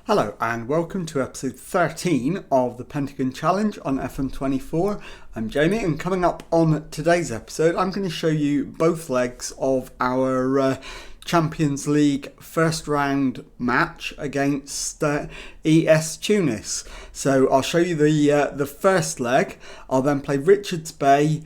Hello and welcome to episode 13 of the Pentagon Challenge on FM24. I'm Jamie, and coming up on today's episode I'm going to show you both legs of our Champions League first round match against ES Tunis. So I'll show you the first leg. I'll then play Richards Bay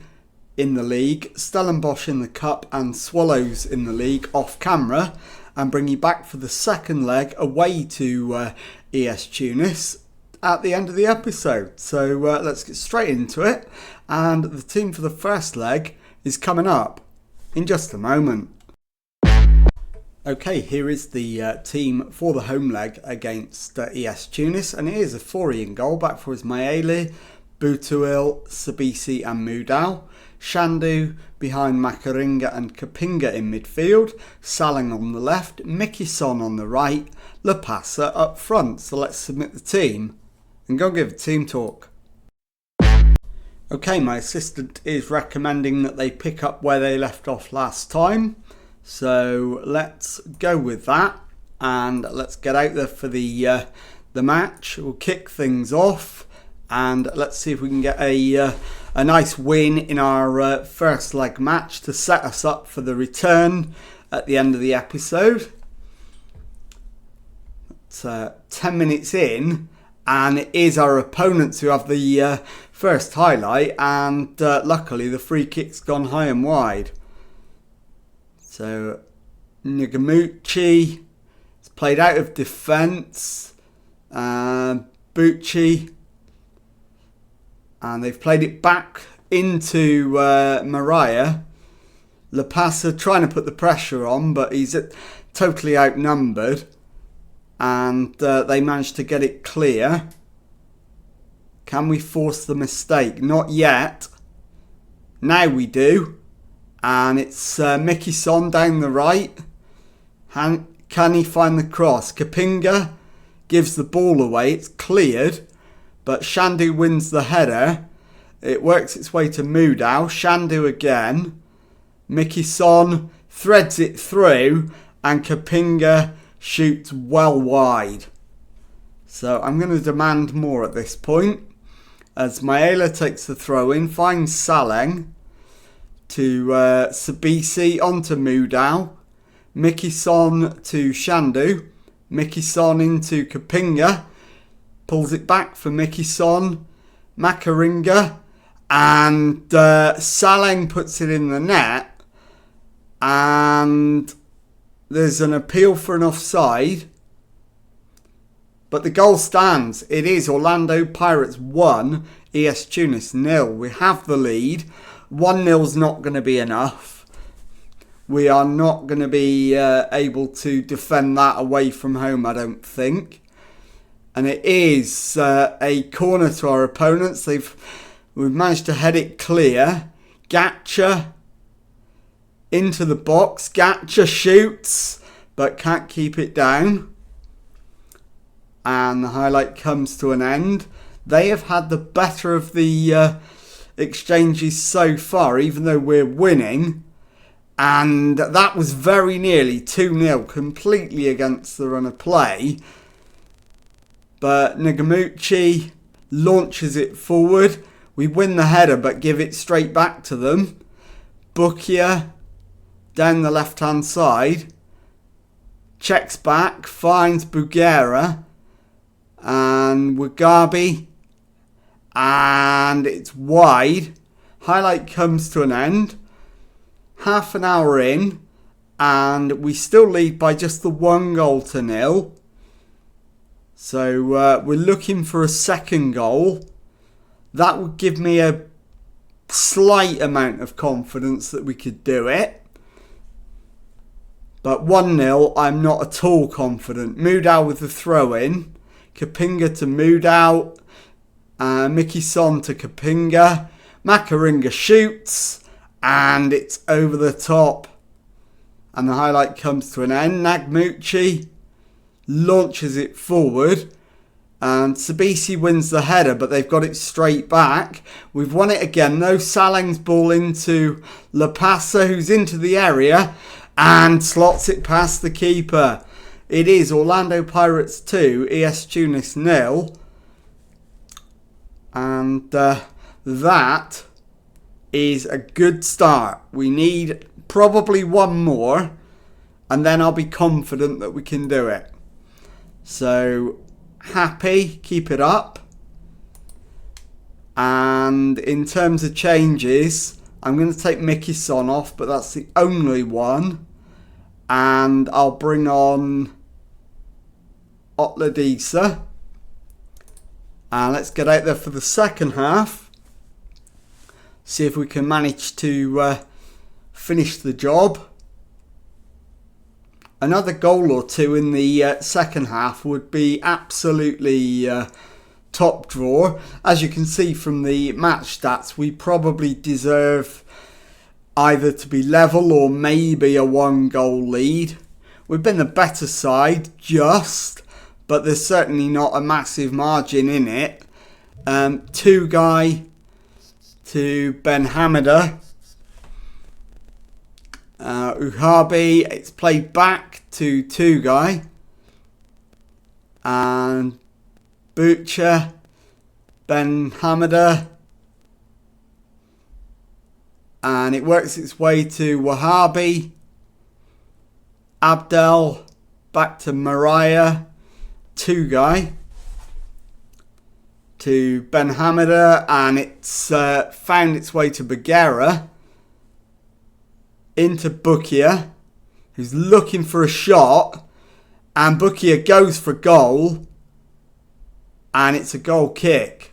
in the league, Stellenbosch in the cup and Swallows in the league off camera, and bring you back for the second leg away to ES Tunis at the end of the episode. So let's get straight into it, and the team for the first leg is coming up in just a moment. Okay, here is the team for the home leg against ES Tunis, and it is a Fori in goal. Back for Ismaili, Boutouil, Sabisi and Moudal. Shandu behind Makaringa and Kapinga in midfield, Saling on the left, Mikison on the right, Lapasa up front. So let's submit the team and go give a team talk. Okay, my assistant is recommending that they pick up where they left off last time. So let's go with that and let's get out there for the match. We'll kick things off and let's see if we can get a nice win in our first leg match to set us up for the return at the end of the episode. It's 10 minutes in, and it is our opponents who have the first highlight, and luckily the free kick's gone high and wide. So Ngamuchi is played out of defence, Bucci, and they've played it back into Mariah. Lapasa trying to put the pressure on, but he's totally outnumbered. And they managed to get it clear. Can we force the mistake? Not yet. Now we do. And it's Mikison down the right. Can he find the cross? Kapinga gives the ball away. It's cleared. But Shandu wins the header. It works its way to Moudal. Shandu again. Mikison threads it through. And Kapinga shoots well wide. So I'm going to demand more at this point. As Maela takes the throw in. Finds Saleng. To Sabisi. Onto Moudal. Mikison to Shandu. Mikison into Kapinga. Pulls it back for Mikison, Makaringa, and Saleng puts it in the net. And there's an appeal for an offside. But the goal stands. It is Orlando Pirates 1, ES Tunis 0. We have the lead. 1-0's not going to be enough. We are not going to be able to defend that away from home, I don't think. And it is a corner to our opponents. We've managed to head it clear. Gatcha into the box. Gatcha shoots, but can't keep it down. And the highlight comes to an end. They have had the better of the exchanges so far, even though we're winning. And that was very nearly 2-0, completely against the run of play. But Ngamuchi launches it forward. We win the header but give it straight back to them. Bukia down the left hand side. Checks back. Finds Bugera. And Wagabi. And it's wide. Highlight comes to an end. Half an hour in. And we still lead by just the 1-0. So we're looking for a second goal. That would give me a slight amount of confidence that we could do it. But 1-0, I'm not at all confident. Moudal with the throw in. Kapinga to Moudal. Mikison to Kapinga. Makaringa shoots. And it's over the top. And the highlight comes to an end. Ngamuchi launches it forward and Sabisi wins the header, but they've got it straight back. We've won it again though. Saleng's ball into Lapasa, who's into the area and slots it past the keeper. it is Orlando Pirates 2, ES Tunis 0. And that is a good start. We need probably one more, and then I'll be confident that we can do it. So, happy, keep it up. And in terms of changes, I'm going to take Mickey Son off, but that's the only one. And I'll bring on Otladisa. And let's get out there for the second half. See if we can manage to finish the job. Another goal or two in the second half would be absolutely top drawer. As you can see from the match stats, we probably deserve either to be level or maybe a 1-goal lead. We've been the better side, but there's certainly not a massive margin in it. 2-guy to Ben Hamida. Uhabi, it's played back to 2-guy. And Butcher, Ben Hamida. And it works its way to Wahabi. Abdel, back to Mariah. 2-guy to Ben Hamida, and it's found its way to Bagheera, into Bukia, who's looking for a shot, and Bukia goes for goal, and it's a goal kick.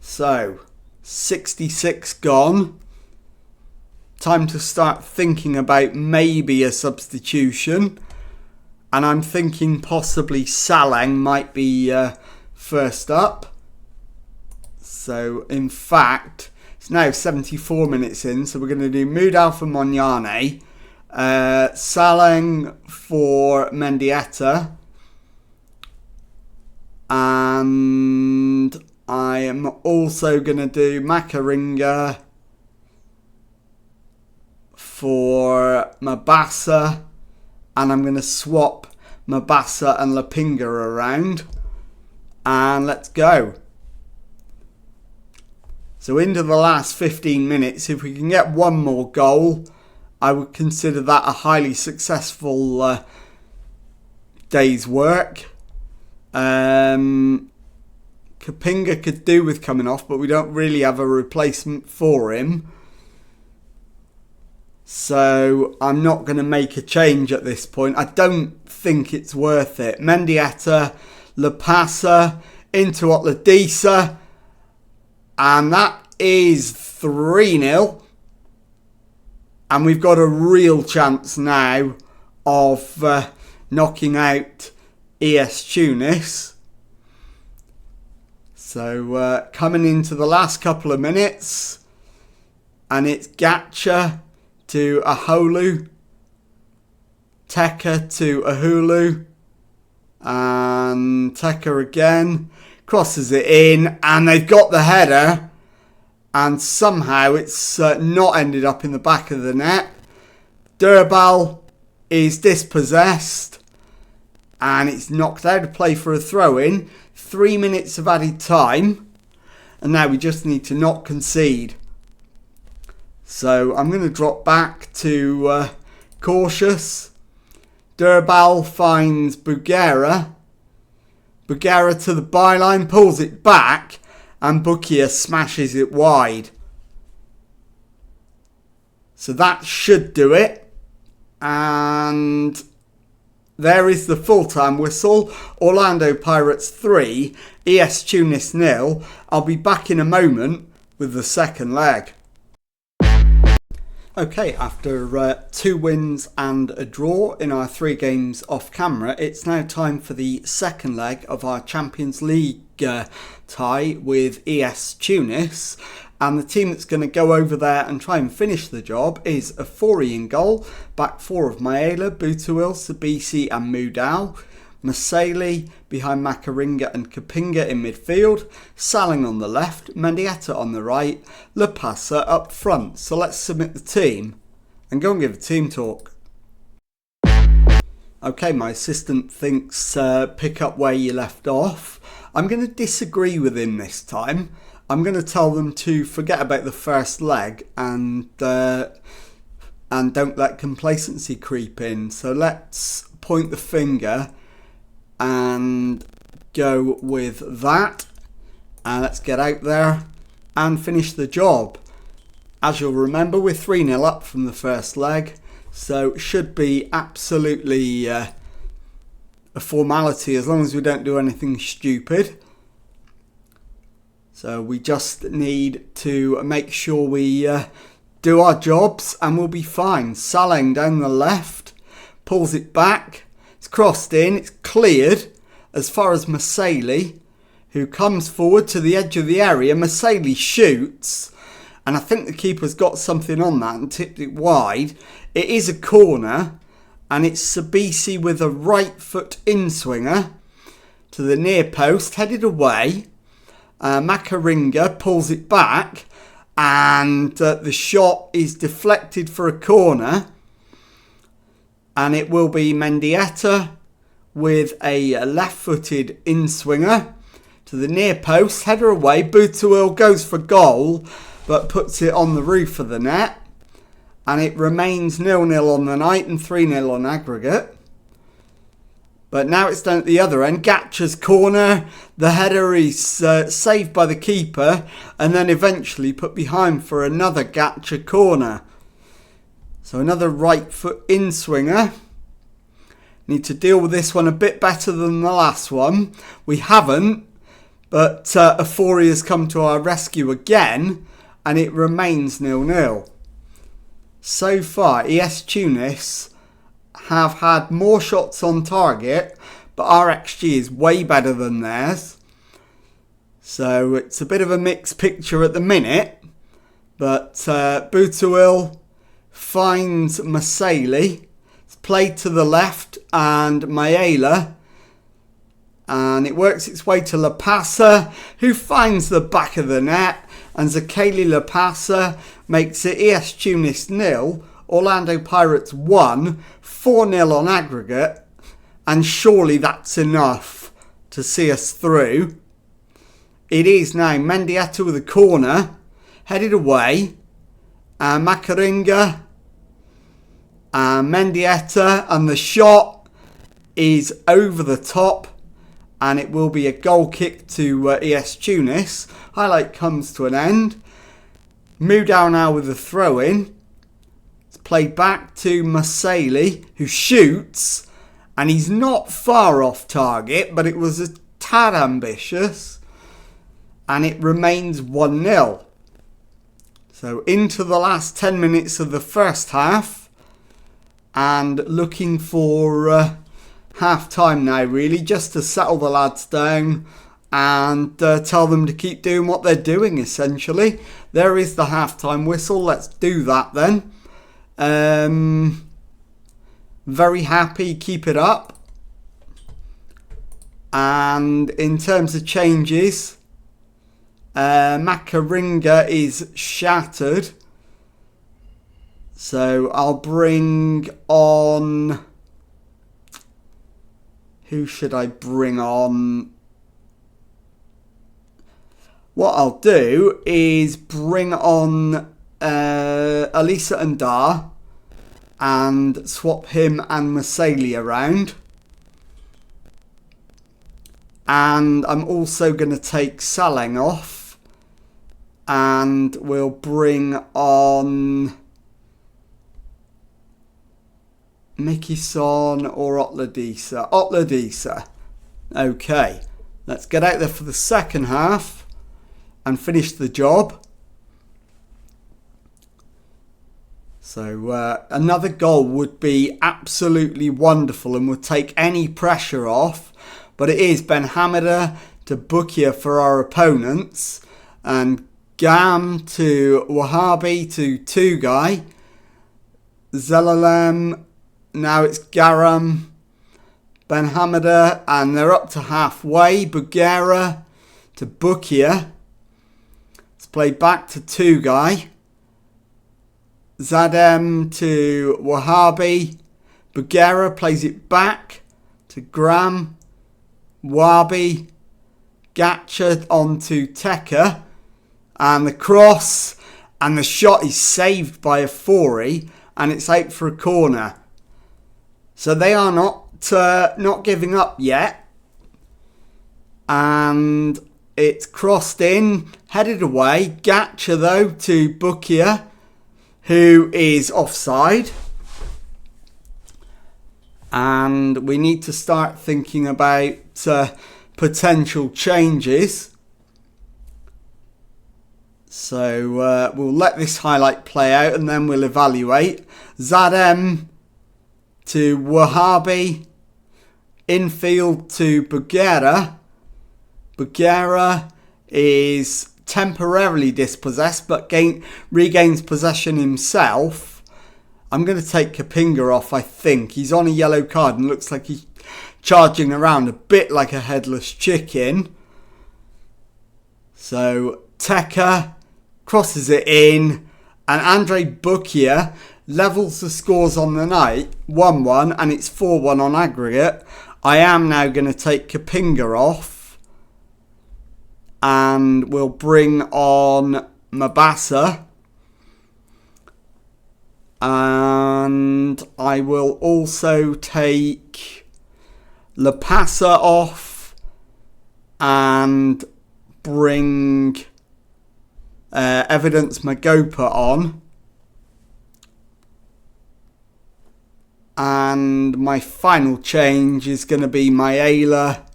So 66 gone. Time to start thinking about maybe a substitution. And I'm thinking possibly Salang might be first up. So, in fact, it's now 74 minutes in. So, we're going to do Mudal for Monyane. Salang for Mendieta. And I am also going to do Makaringa for Mabasa. And I'm going to swap Mabasa and Lapinga around. And let's go. So into the last 15 minutes, if we can get one more goal, I would consider that a highly successful day's work. Kapinga could do with coming off, but we don't really have a replacement for him. So I'm not going to make a change at this point. I don't think it's worth it. Mendieta, Lapasa, into Otladisa. And that is 3-0. And we've got a real chance now of knocking out ES Tunis. So coming into the last couple of minutes. And it's Gacha to Aholu, Teka to Ahulu, and Teka again, crosses it in, and they've got the header, and somehow it's not ended up in the back of the net. Durbal is dispossessed, and it's knocked out of play for a throw-in. 3 minutes of added time, and now we just need to not concede. So I'm going to drop back to cautious. Durbal finds Bugera. Bugera to the byline, pulls it back, and Bukia smashes it wide. So that should do it. And there is the full-time whistle. Orlando Pirates 3, ES Tunis 0. I'll be back in a moment with the second leg. Okay, after 2 wins and a draw in our 3 games off camera, it's now time for the second leg of our Champions League tie with ES Tunis. And the team that's going to go over there and try and finish the job is Afori in goal, back 4 of Maela, Butuil, Sabisi and Mudal. Maseli behind Makaringa and Kapinga in midfield, Saling on the left, Mendieta on the right, Lapasa up front. So let's submit the team and go and give a team talk. Okay, my assistant thinks pick up where you left off. I'm going to disagree with him this time. I'm going to tell them to forget about the first leg and don't let complacency creep in. So let's point the finger and go with that. And let's get out there and finish the job. As you'll remember, we're 3-0 up from the first leg. So it should be absolutely a formality as long as we don't do anything stupid. So we just need to make sure we do our jobs and we'll be fine. Saleng down the left, pulls it back, it's crossed in, it's cleared as far as Maseli, who comes forward to the edge of the area. Maseli shoots, and I think the keeper's got something on that and tipped it wide. It is a corner, and it's Sabisi with a right foot in-swinger to the near post, headed away. Makaringa pulls it back, and the shot is deflected for a corner, and it will be Mendieta with a left-footed in-swinger to the near post, header away. Butuil goes for goal, but puts it on the roof of the net, and it remains 0-0 on the night and 3-0 on aggregate. But now it's down at the other end. Gatcha's corner. The header is saved by the keeper and then eventually put behind for another Gatcha corner. So another right foot in swinger. Need to deal with this one a bit better than the last one. We haven't, but Afori has come to our rescue again and it remains 0-0. So far, ES Tunis have had more shots on target, but our XG is way better than theirs. So it's a bit of a mixed picture at the minute, but Butuil finds Maseli. It's played to the left and Maela, and it works its way to Lapasa, who finds the back of the net, and Zakeli Lapasa makes it ES Tunis 0, Orlando Pirates 1, 4-0 on aggregate, and surely that's enough to see us through. It is now Mendieta with a corner, headed away, and Makaringa, and Mendieta, and the shot is over the top, and it will be a goal kick to ES Tunis. Highlight comes to an end. Mudau now with the throw-in. Played back to Maseli, who shoots, and he's not far off target, but it was a tad ambitious, and it remains 1-0. So into the last 10 minutes of the first half, and looking for half-time now, really, just to settle the lads down and tell them to keep doing what they're doing, essentially. There is the half-time whistle. Let's do that then. Very happy, keep it up. And in terms of changes, Makaringa is shattered. So I'll bring on... Who should I bring on? What I'll do is bring on Alisa and Dar and swap him and Maseli around. And I'm also going to take Saleng off, and we'll bring on Mickey Son or Otladisa. Otladisa. Okay, let's get out there for the second half and finish the job. So another goal would be absolutely wonderful and would take any pressure off. But it is Ben Hamida to Bukia for our opponents. And Gam to Wahabi to Tugai. Zelalem. Now it's Garam. Ben Hamida. And they're up to halfway. Bugera to Bukia. It's played back to Tugai. Zadem to Wahabi. Bugera plays it back to Graham. Wabi. Gacha onto Teka. And the cross. And the shot is saved by Afori. And it's out for a corner. So they are not giving up yet. And it's crossed in. Headed away. Gacha though to Bukia, who is offside. And we need to start thinking about potential changes. So we'll let this highlight play out and then we'll evaluate. Zadem to Wahabi. Infield to Bugera. Bugera is temporarily dispossessed but regains possession himself. I'm going to take Kapinga off, I think. He's on a yellow card and looks like he's charging around a bit like a headless chicken. So Teka crosses it in and Andre Bukia levels the scores on the night 1-1 and it's 4-1 on aggregate. I am now going to take Kapinga off and we'll bring on Mabasa. And I will also take Lapasa off and bring Evidence Magopa on. And my final change is going to be Maela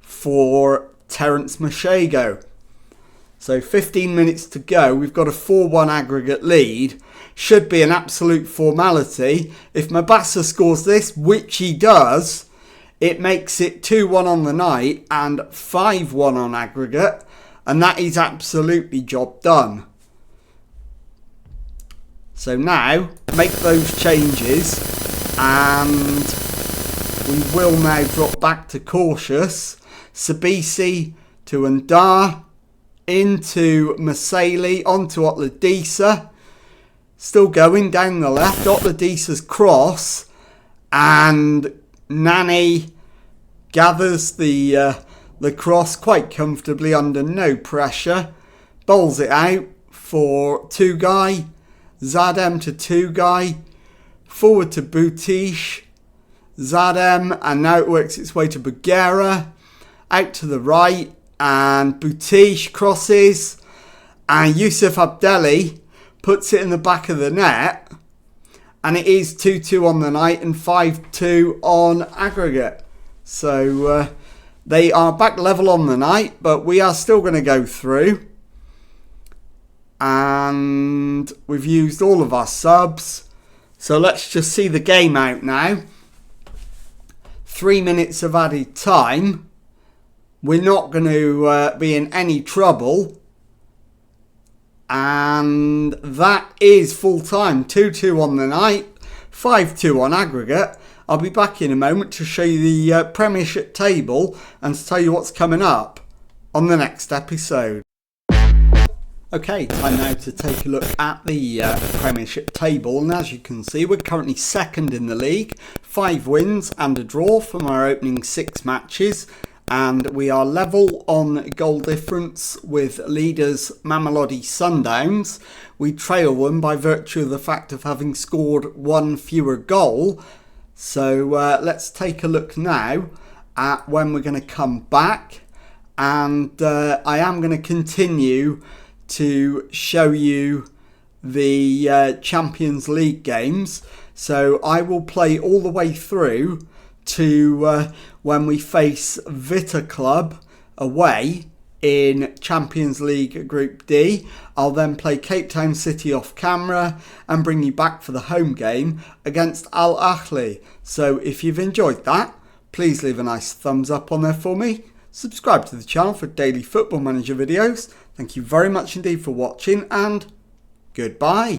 for Terence Mashago. So 15 minutes to go. We've got a 4-1 aggregate lead. Should be an absolute formality. If Mabasa scores this, which he does, it makes it 2-1 on the night and 5-1 on aggregate. And that is absolutely job done. So now, make those changes. And we will now drop back to cautious. Sabisi to Ndar. Into Maseli, onto Otladisa. Still going down the left. Otladisa's cross. And Nani gathers the cross quite comfortably under no pressure. Bowls it out for Tugai. Zadem to Tugai. Forward to Boutiche. Zadem. And now it works its way to Bugera. Out to the right. And Boutiche crosses. And Yusuf Abdelli puts it in the back of the net. And it is 2-2 on the night and 5-2 on aggregate. So they are back level on the night. But we are still going to go through. And we've used all of our subs. So let's just see the game out now. 3 minutes of added time. We're not going to be in any trouble. And that is full time. 2-2 on the night. 5-2 on aggregate. I'll be back in a moment to show you the Premiership table and to tell you what's coming up on the next episode. Okay, time now to take a look at the Premiership table. And as you can see, we're currently second in the league. 5 wins and a draw from our opening 6 matches. And we are level on goal difference with leaders Mamelodi Sundowns. We trail them by virtue of the fact of having scored 1 fewer goal. So let's take a look now at when we're going to come back. And I am going to continue to show you the Champions League games. So I will play all the way through to when we face Vita Club away in Champions League Group D. I'll then play Cape Town City off camera and bring you back for the home game against Al Ahly. So if you've enjoyed that, please leave a nice thumbs up on there for me. Subscribe to the channel for daily Football Manager videos. Thank you very much indeed for watching and goodbye.